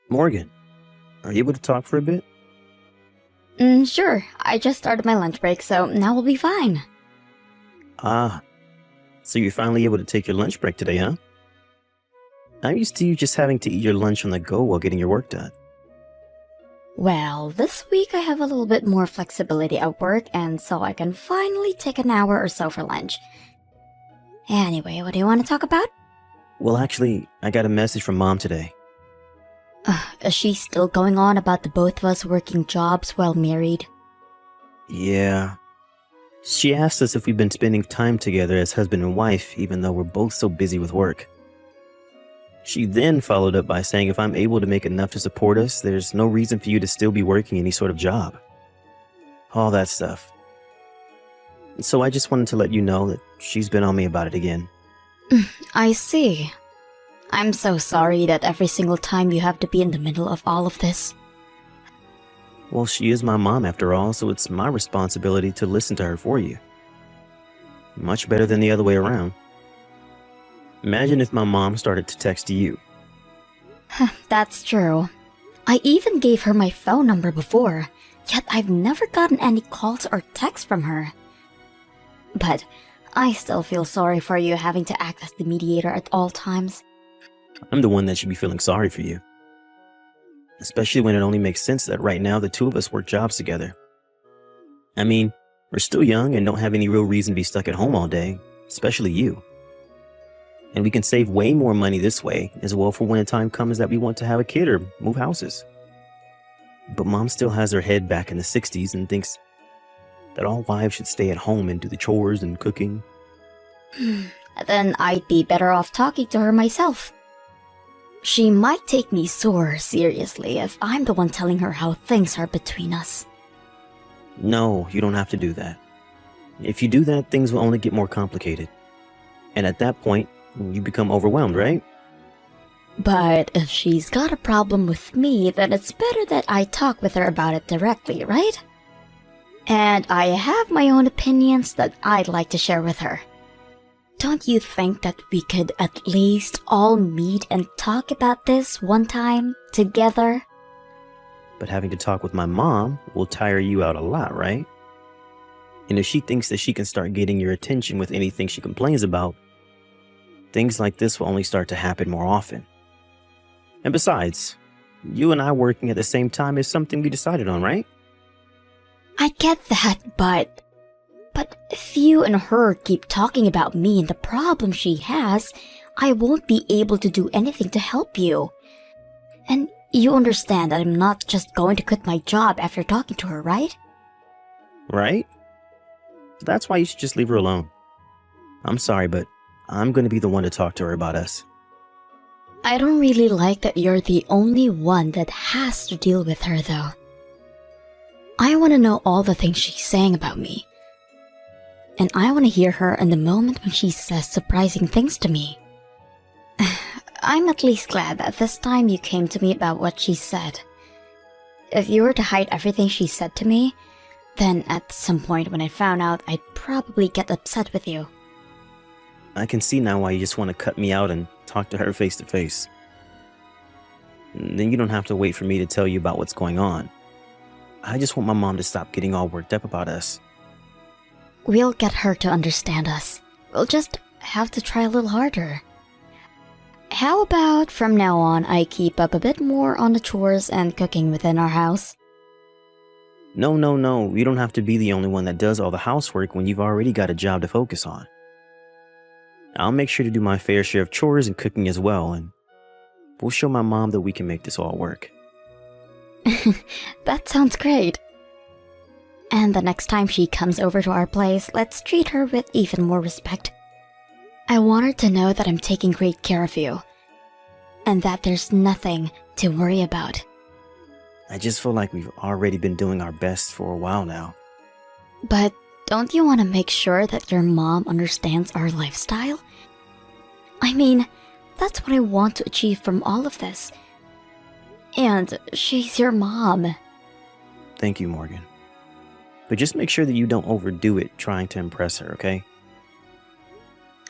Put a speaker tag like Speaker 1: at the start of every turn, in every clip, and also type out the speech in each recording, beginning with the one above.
Speaker 1: Morgan, are you able to talk for a bit?
Speaker 2: Sure. I just started my lunch break, so now we'll be fine.
Speaker 1: Ah, so you're finally able to take your lunch break today, huh? I'm used to you just having to eat your lunch on the go while getting your work done.
Speaker 2: Well, this week I have a little bit more flexibility at work, and so I can finally take an hour or so for lunch. Anyway, what do you want to talk about?
Speaker 1: Well, actually, I got a message from Mom today.
Speaker 2: Is she still going on about the both of us working jobs while married?
Speaker 1: Yeah. She asked us if we've been spending time together as husband and wife, even though we're both so busy with work. She then followed up by saying if I'm able to make enough to support us, there's no reason for you to still be working any sort of job. All that stuff. So I just wanted to let you know that she's been on me about it again.
Speaker 2: I see. I'm so sorry that every single time you have to be in the middle of all of this.
Speaker 1: Well, she is my mom after all, so it's my responsibility to listen to her for you. Much better than the other way around. Imagine if my mom started to text you.
Speaker 2: That's true. I even gave her my phone number before, yet I've never gotten any calls or texts from her. But I still feel sorry for you having to act as the mediator at all times.
Speaker 1: I'm the one that should be feeling sorry for you. Especially when it only makes sense that right now the two of us work jobs together. I mean, we're still young and don't have any real reason to be stuck at home all day, especially you. And we can save way more money this way as well for when the time comes that we want to have a kid or move houses. But Mom still has her head back in the 60s and thinks that all wives should stay at home and do the chores and cooking.
Speaker 2: Then I'd be better off talking to her myself. She might take me seriously if I'm the one telling her how things are between us.
Speaker 1: No, you don't have to do that. If you do that, things will only get more complicated. And at that point, you become overwhelmed, right?
Speaker 2: But if she's got a problem with me, then it's better that I talk with her about it directly, right? And I have my own opinions that I'd like to share with her. Don't you think that we could at least all meet and talk about this one time, together?
Speaker 1: But having to talk with my mom will tire you out a lot, right? And if she thinks that she can start getting your attention with anything she complains about, things like this will only start to happen more often. And besides, you and I working at the same time is something we decided on, right?
Speaker 2: I get that, but if you and her keep talking about me and the problem she has, I won't be able to do anything to help you. And you understand that I'm not just going to quit my job after talking to her, right?
Speaker 1: Right? That's why you should just leave her alone. I'm sorry, but I'm going to be the one to talk to her about us.
Speaker 2: I don't really like that you're the only one that has to deal with her, though. I want to know all the things she's saying about me. And I want to hear her in the moment when she says surprising things to me. I'm at least glad that this time you came to me about what she said. If you were to hide everything she said to me, then at some point when I found out, I'd probably get upset with you.
Speaker 1: I can see now why you just want to cut me out and talk to her face to face. Then you don't have to wait for me to tell you about what's going on. I just want my mom to stop getting all worked up about us.
Speaker 2: We'll get her to understand us. We'll just have to try a little harder. How about from now on I keep up a bit more on the chores and cooking within our house?
Speaker 1: No, you don't have to be the only one that does all the housework when you've already got a job to focus on. I'll make sure to do my fair share of chores and cooking as well, and we'll show my mom that we can make this all work.
Speaker 2: That sounds great. And the next time she comes over to our place, let's treat her with even more respect. I want her to know that I'm taking great care of you, and that there's nothing to worry about.
Speaker 1: I just feel like we've already been doing our best for a while now.
Speaker 2: But don't you want to make sure that your mom understands our lifestyle? I mean, that's what I want to achieve from all of this. And she's your mom.
Speaker 1: Thank you, Morgan. But just make sure that you don't overdo it trying to impress her, okay?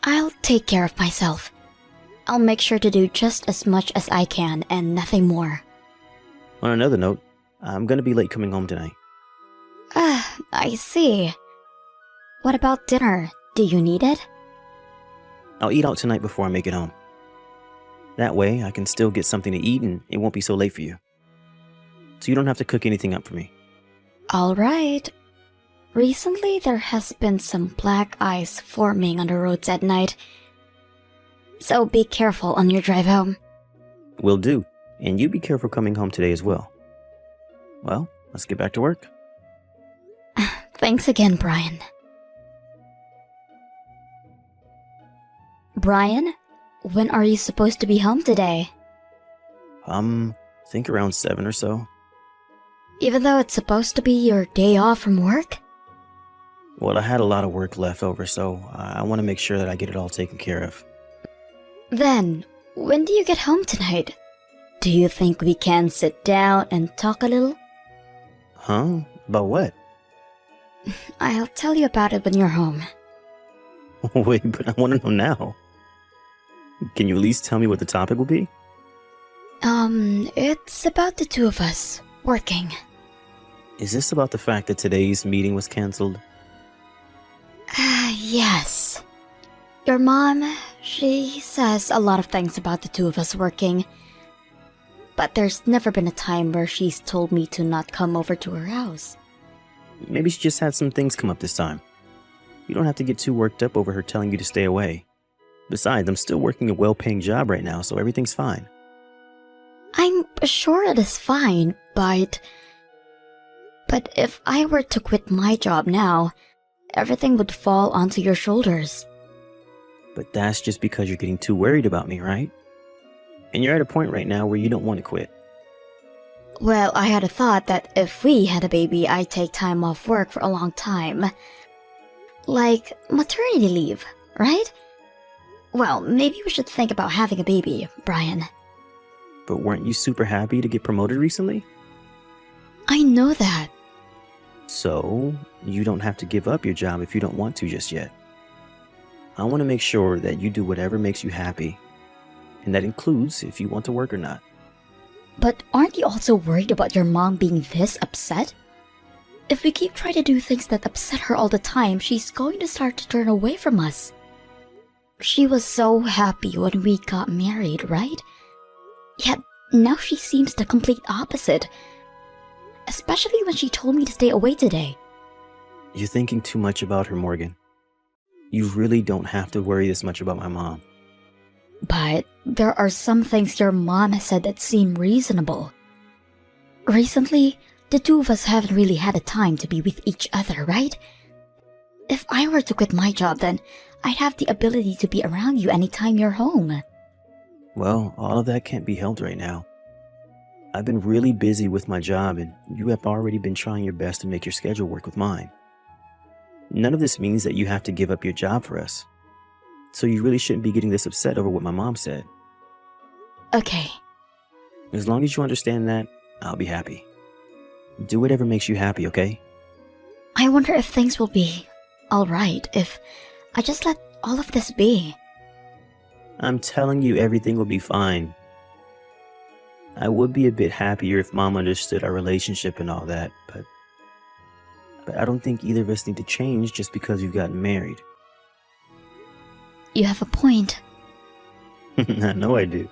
Speaker 2: I'll take care of myself. I'll make sure to do just as much as I can and nothing more.
Speaker 1: On another note, I'm gonna be late coming home tonight.
Speaker 2: I see. What about dinner? Do you need it?
Speaker 1: I'll eat out tonight before I make it home. That way, I can still get something to eat and it won't be so late for you. So you don't have to cook anything up for me.
Speaker 2: Alright. Recently, there has been some black ice forming on the roads at night. So be careful on your drive home.
Speaker 1: Will do. And you be careful coming home today as well. Well, let's get back to work.
Speaker 2: Thanks again, Brian. Brian, when are you supposed to be home today?
Speaker 1: Think around 7 or so.
Speaker 2: Even though it's supposed to be your day off from work?
Speaker 1: Well, I had a lot of work left over, so I want to make sure that I get it all taken care of.
Speaker 2: Then, when do you get home tonight? Do you think we can sit down and talk a little?
Speaker 1: Huh? About what?
Speaker 2: I'll tell you about it when you're home.
Speaker 1: Wait, but I want to know now. Can you at least tell me what the topic will be?
Speaker 2: It's about the two of us working.
Speaker 1: Is this about the fact that today's meeting was canceled?
Speaker 2: Yes. Your mom, she says a lot of things about the two of us working. But there's never been a time where she's told me to not come over to her house.
Speaker 1: Maybe she just had some things come up this time. You don't have to get too worked up over her telling you to stay away. Besides, I'm still working a well-paying job right now, so everything's fine.
Speaker 2: I'm sure it is fine, but if I were to quit my job now, everything would fall onto your shoulders.
Speaker 1: But that's just because you're getting too worried about me, right? And you're at a point right now where you don't want to quit.
Speaker 2: Well, I had a thought that if we had a baby, I'd take time off work for a long time. Like maternity leave, right? Well, maybe we should think about having a baby, Brian.
Speaker 1: But weren't you super happy to get promoted recently?
Speaker 2: I know that.
Speaker 1: So, you don't have to give up your job if you don't want to just yet. I want to make sure that you do whatever makes you happy. And that includes if you want to work or not.
Speaker 2: But aren't you also worried about your mom being this upset? If we keep trying to do things that upset her all the time, she's going to start to turn away from us. She was so happy when we got married, right? Yet now she seems the complete opposite. Especially when she told me to stay away today.
Speaker 1: You're thinking too much about her, Morgan. You really don't have to worry this much about my mom.
Speaker 2: But there are some things your mom has said that seem reasonable. Recently, the two of us haven't really had a time to be with each other, right? If I were to quit my job, then I'd have the ability to be around you anytime you're home.
Speaker 1: Well, all of that can't be helped right now. I've been really busy with my job, and you have already been trying your best to make your schedule work with mine. None of this means that you have to give up your job for us. So you really shouldn't be getting this upset over what my mom said.
Speaker 2: Okay.
Speaker 1: As long as you understand that, I'll be happy. Do whatever makes you happy, okay?
Speaker 2: I wonder if things will be alright if I just let all of this be.
Speaker 1: I'm telling you, everything will be fine. I would be a bit happier if Mom understood our relationship and all that, but I don't think either of us need to change just because you've gotten married.
Speaker 2: You have a point.
Speaker 1: I know I do.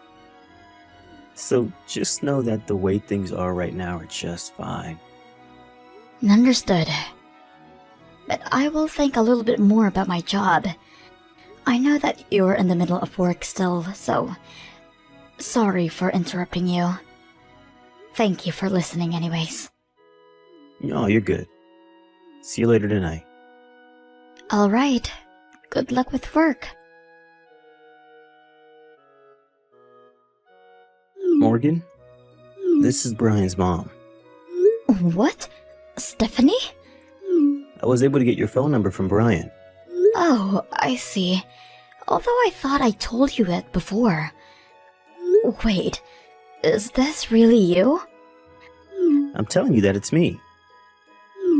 Speaker 1: So just know that the way things are right now are just fine.
Speaker 2: Understood. But I will think a little bit more about my job. I know that you're in the middle of work still, so sorry for interrupting you. Thank you for listening anyways.
Speaker 1: No, you're good. See you later tonight.
Speaker 2: Alright. Good luck with work.
Speaker 1: Morgan, this is Brian's mom.
Speaker 2: What? Stephanie?
Speaker 1: I was able to get your phone number from Brian.
Speaker 2: Oh, I see. Although I thought I told you it before. Wait, is this really you?
Speaker 1: I'm telling you that it's me.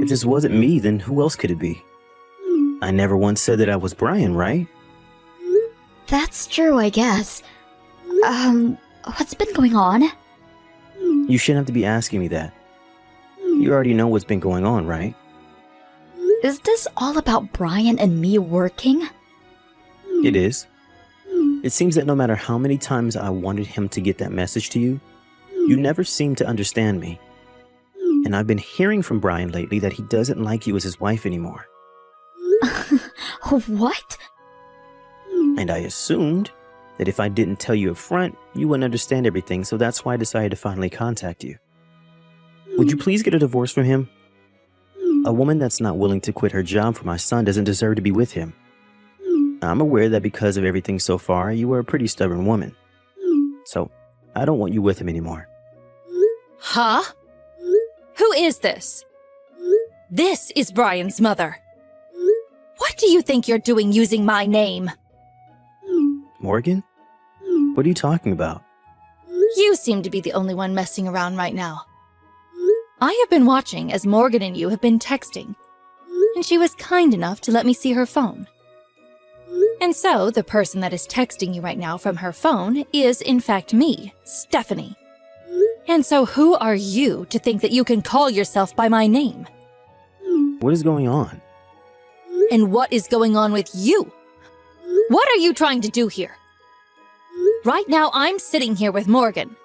Speaker 1: If this wasn't me, then who else could it be? I never once said that I was Brian, right?
Speaker 2: That's true, I guess. What's been going on?
Speaker 1: You shouldn't have to be asking me that. You already know what's been going on, right?
Speaker 2: Is this all about Brian and me working?
Speaker 1: It is. It seems that no matter how many times I wanted him to get that message to you, you never seem to understand me. And I've been hearing from Brian lately that he doesn't like you as his wife anymore.
Speaker 2: What?
Speaker 1: And I assumed that if I didn't tell you up front, you wouldn't understand everything, so that's why I decided to finally contact you. Would you please get a divorce from him? A woman that's not willing to quit her job for my son doesn't deserve to be with him. I'm aware that because of everything so far, you are a pretty stubborn woman. So, I don't want you with him anymore.
Speaker 3: Huh? Who is this? This is Brian's mother. What do you think you're doing using my name?
Speaker 1: Morgan? What are you talking about?
Speaker 3: You seem to be the only one messing around right now. I have been watching as Morgan and you have been texting, and she was kind enough to let me see her phone. And so, the person that is texting you right now from her phone is, in fact, me, Stephanie. And so who are you to think that you can call yourself by my name?
Speaker 1: What is going on?
Speaker 3: And what is going on with you? What are you trying to do here? Right now, I'm sitting here with Morgan.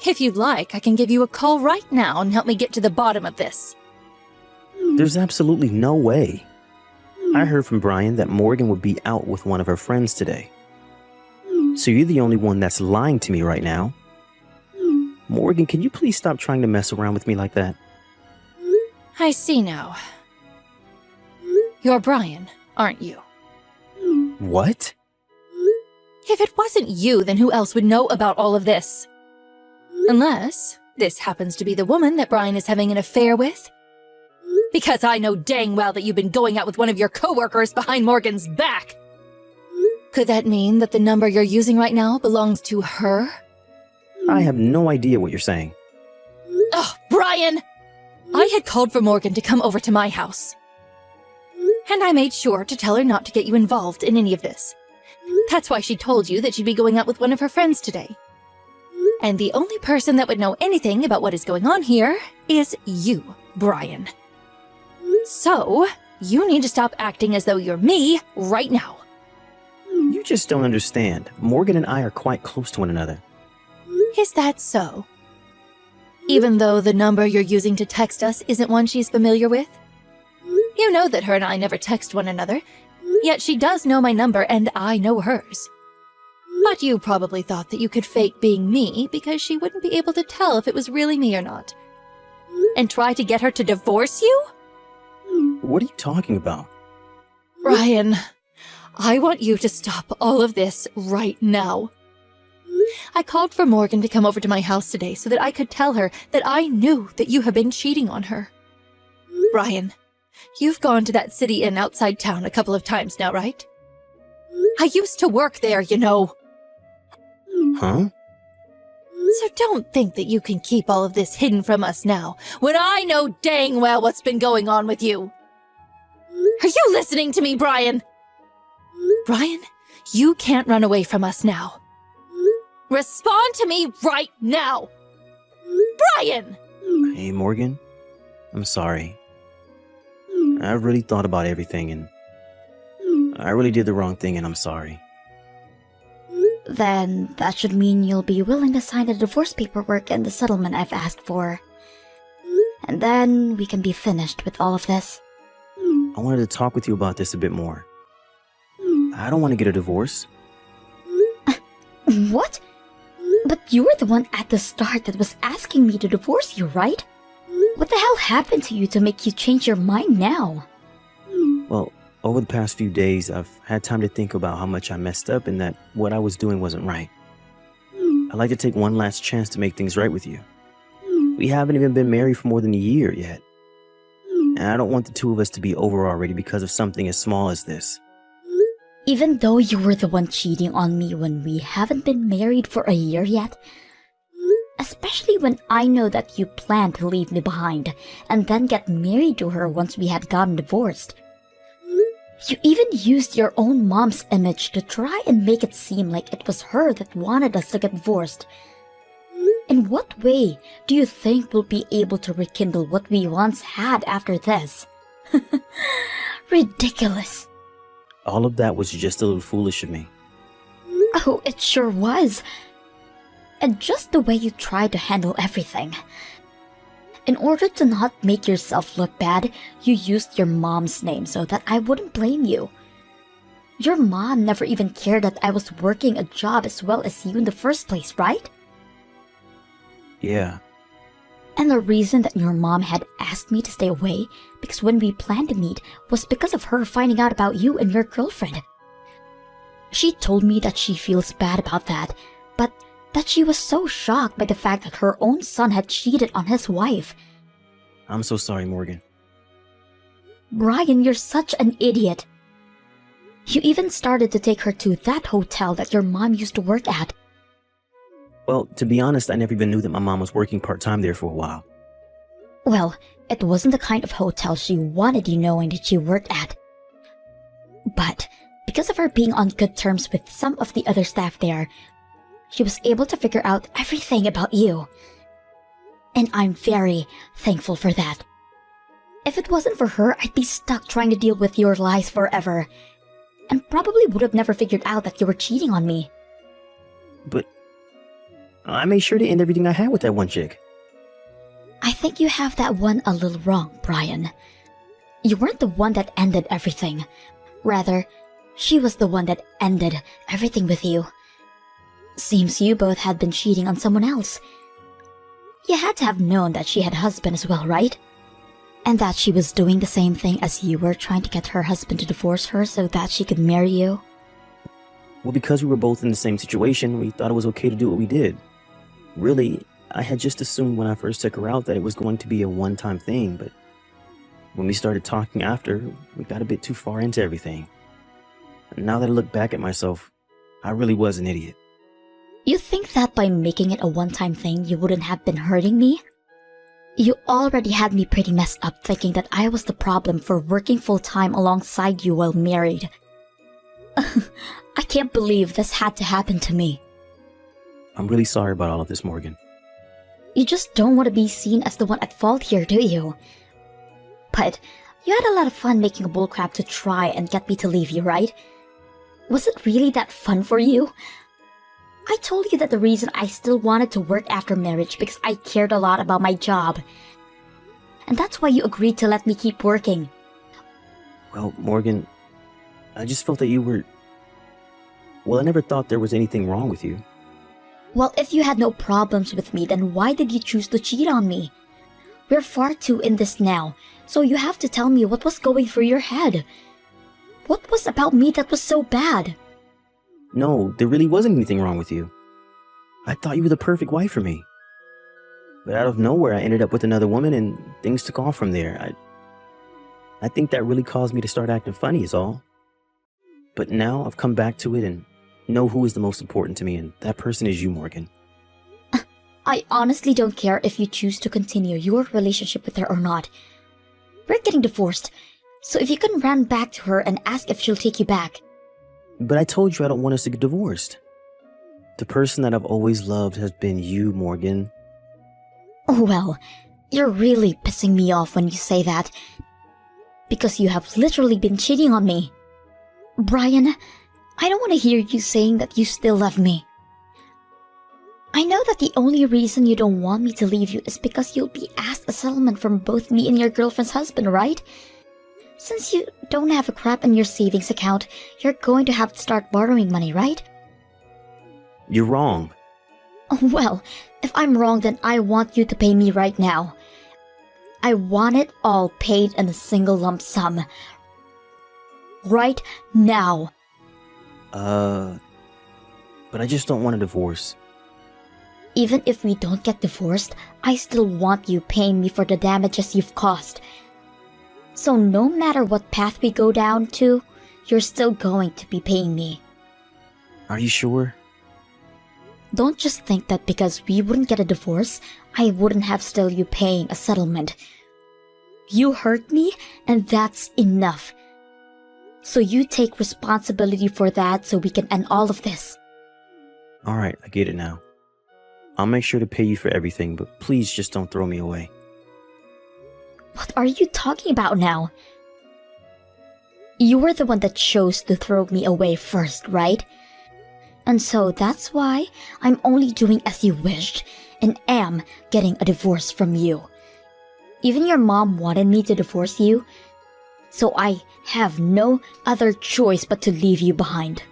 Speaker 3: If you'd like, I can give you a call right now and help me get to the bottom of this.
Speaker 1: There's absolutely no way. I heard from Brian that Morgan would be out with one of her friends today. So you're the only one that's lying to me right now. Morgan, can you please stop trying to mess around with me like that?
Speaker 3: I see now. You're Brian, aren't you?
Speaker 1: What?
Speaker 3: If it wasn't you, then who else would know about all of this? Unless this happens to be the woman that Brian is having an affair with. Because I know dang well that you've been going out with one of your coworkers behind Morgan's back. Could that mean that the number you're using right now belongs to her?
Speaker 1: I have no idea what you're saying.
Speaker 3: Oh, Brian! I had called for Morgan to come over to my house. And I made sure to tell her not to get you involved in any of this. That's why she told you that she'd be going out with one of her friends today. And the only person that would know anything about what is going on here is you, Brian. So, you need to stop acting as though you're me right now.
Speaker 1: You just don't understand. Morgan and I are quite close to one another.
Speaker 3: Is that so? Even though the number you're using to text us isn't one she's familiar with? You know that her and I never text one another, yet she does know my number and I know hers. But you probably thought that you could fake being me because she wouldn't be able to tell if it was really me or not. And try to get her to divorce you?
Speaker 1: What are you talking about?
Speaker 3: Brian, I want you to stop all of this right now. I called for Morgan to come over to my house today so that I could tell her that I knew that you have been cheating on her. Brian, you've gone to that city inn outside town a couple of times now, right? I used to work there, you know.
Speaker 1: Huh?
Speaker 3: So don't think that you can keep all of this hidden from us now, when I know dang well what's been going on with you. Are you listening to me, Brian? Brian, you can't run away from us now. Respond to me right now! Brian!
Speaker 1: Hey, Morgan. I'm sorry. I really thought about everything and I really did the wrong thing and I'm sorry.
Speaker 2: Then that should mean you'll be willing to sign the divorce paperwork and the settlement I've asked for. And then we can be finished with all of this.
Speaker 1: I wanted to talk with you about this a bit more. I don't want to get a divorce.
Speaker 2: What? But you were the one at the start that was asking me to divorce you, right? What the hell happened to you to make you change your mind now?
Speaker 1: Well, over the past few days, I've had time to think about how much I messed up and that what I was doing wasn't right. I'd like to take one last chance to make things right with you. We haven't even been married for more than a year yet. And I don't want the two of us to be over already because of something as small as this.
Speaker 2: Even though you were the one cheating on me when we haven't been married for a year yet? Especially when I know that you planned to leave me behind and then get married to her once we had gotten divorced. You even used your own mom's image to try and make it seem like it was her that wanted us to get divorced. In what way do you think we'll be able to rekindle what we once had after this? Ridiculous.
Speaker 1: All of that was just a little foolish of me.
Speaker 2: Oh, it sure was. And just the way you tried to handle everything. In order to not make yourself look bad, you used your mom's name so that I wouldn't blame you. Your mom never even cared that I was working a job as well as you in the first place, right?
Speaker 1: Yeah,
Speaker 2: And the reason that your mom had asked me to stay away because when we planned to meet was because of her finding out about you and your girlfriend. She told me that she feels bad about that, but that she was so shocked by the fact that her own son had cheated on his wife.
Speaker 1: I'm so sorry, Morgan.
Speaker 2: Brian, you're such an idiot. You even started to take her to that hotel that your mom used to work at.
Speaker 1: Well, to be honest, I never even knew that my mom was working part-time there for a while.
Speaker 2: Well, it wasn't the kind of hotel she wanted you knowing that she worked at. But because of her being on good terms with some of the other staff there, she was able to figure out everything about you. And I'm very thankful for that. If it wasn't for her, I'd be stuck trying to deal with your lies forever. And probably would have never figured out that you were cheating on me.
Speaker 1: But I made sure to end everything I had with that one chick.
Speaker 2: I think you have that one a little wrong, Brian. You weren't the one that ended everything. Rather, she was the one that ended everything with you. Seems you both had been cheating on someone else. You had to have known that she had a husband as well, right? And that she was doing the same thing as you were, trying to get her husband to divorce her so that she could marry you.
Speaker 1: Well, because we were both in the same situation, we thought it was okay to do what we did. Really, I had just assumed when I first took her out that it was going to be a one-time thing, but when we started talking after, we got a bit too far into everything. And now that I look back at myself, I really was an idiot.
Speaker 2: You think that by making it a one-time thing, you wouldn't have been hurting me? You already had me pretty messed up thinking that I was the problem for working full-time alongside you while married. I can't believe this had to happen to me.
Speaker 1: I'm really sorry about all of this, Morgan.
Speaker 2: You just don't want to be seen as the one at fault here, do you? But you had a lot of fun making a bullcrap to try and get me to leave you, right? Was it really that fun for you? I told you that the reason I still wanted to work after marriage because I cared a lot about my job. And that's why you agreed to let me keep working.
Speaker 1: Well, Morgan, I just felt that you were... Well, I never thought there was anything wrong with you.
Speaker 2: Well, if you had no problems with me, then why did you choose to cheat on me? We're far too in this now, so you have to tell me what was going through your head. What was about me that was so bad?
Speaker 1: No, there really wasn't anything wrong with you. I thought you were the perfect wife for me. But out of nowhere, I ended up with another woman and things took off from there. I think that really caused me to start acting funny is all. But now I've come back to it and know who is the most important to me, and that person is you, Morgan.
Speaker 2: I honestly don't care if you choose to continue your relationship with her or not. We're getting divorced, so if you can run back to her and ask if she'll take you back.
Speaker 1: But I told you I don't want us to get divorced. The person that I've always loved has been you, Morgan.
Speaker 2: Oh well, you're really pissing me off when you say that. Because you have literally been cheating on me. Brian, I don't want to hear you saying that you still love me. I know that the only reason you don't want me to leave you is because you'll be asked a settlement from both me and your girlfriend's husband, right? Since you don't have a crap in your savings account, you're going to have to start borrowing money, right?
Speaker 1: You're wrong.
Speaker 2: Well, if I'm wrong, then I want you to pay me right now. I want it all paid in a single lump sum. Right now.
Speaker 1: But I just don't want a divorce.
Speaker 2: Even if we don't get divorced, I still want you paying me for the damages you've caused. So no matter what path we go down to, you're still going to be paying me.
Speaker 1: Are you sure?
Speaker 2: Don't just think that because we wouldn't get a divorce, I wouldn't have still you paying a settlement. You hurt me, and that's enough. So you take responsibility for that so we can end all of this.
Speaker 1: Alright, I get it now. I'll make sure to pay you for everything, but please just don't throw me away.
Speaker 2: What are you talking about now? You were the one that chose to throw me away first, right? And so that's why I'm only doing as you wished and am getting a divorce from you. Even your mom wanted me to divorce you, so I have no other choice but to leave you behind.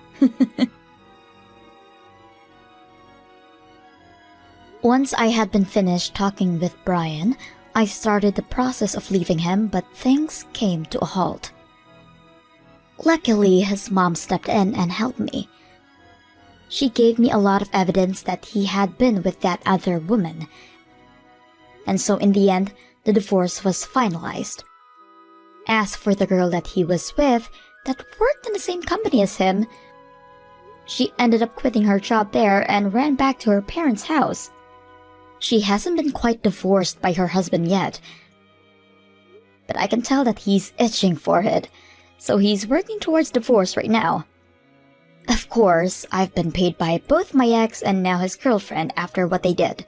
Speaker 2: Once I had been finished talking with Brian, I started the process of leaving him, but things came to a halt. Luckily, his mom stepped in and helped me. She gave me a lot of evidence that he had been with that other woman. And so in the end, the divorce was finalized. As for the girl that he was with, that worked in the same company as him, she ended up quitting her job there and ran back to her parents' house. She hasn't been quite divorced by her husband yet, but I can tell that he's itching for it, so he's working towards divorce right now. Of course, I've been paid by both my ex and now his girlfriend after what they did.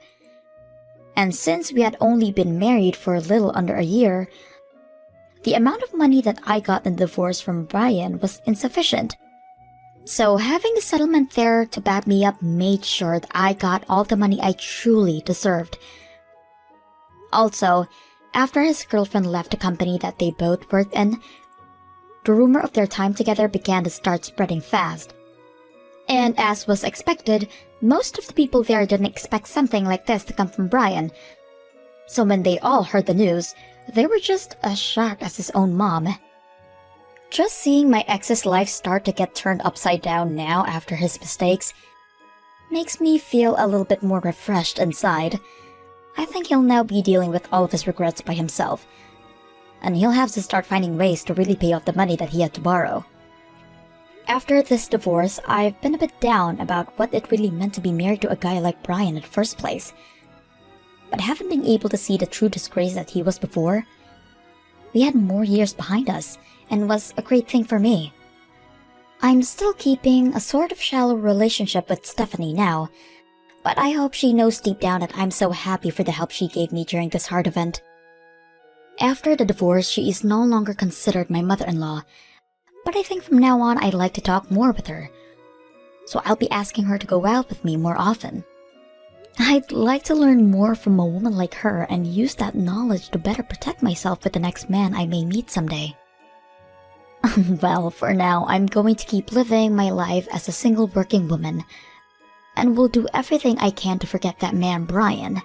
Speaker 2: And since we had only been married for a little under a year, the amount of money that I got in the divorce from Brian was insufficient. So having the settlement there to back me up made sure that I got all the money I truly deserved. Also, after his girlfriend left the company that they both worked in, the rumor of their time together began to start spreading fast. And as was expected, most of the people there didn't expect something like this to come from Brian. So when they all heard the news, they were just as shocked as his own mom. Just seeing my ex's life start to get turned upside down now after his mistakes makes me feel a little bit more refreshed inside. I think he'll now be dealing with all of his regrets by himself, and he'll have to start finding ways to really pay off the money that he had to borrow. After this divorce, I've been a bit down about what it really meant to be married to a guy like Brian in the first place. But having been able to see the true disgrace that he was before, we had more years behind us, and was a great thing for me. I'm still keeping a sort of shallow relationship with Stephanie now, but I hope she knows deep down that I'm so happy for the help she gave me during this hard event. After the divorce, she is no longer considered my mother-in-law, but I think from now on I'd like to talk more with her, so I'll be asking her to go out with me more often. I'd like to learn more from a woman like her and use that knowledge to better protect myself with the next man I may meet someday. Well, for now, I'm going to keep living my life as a single working woman, and will do everything I can to forget that man, Brian.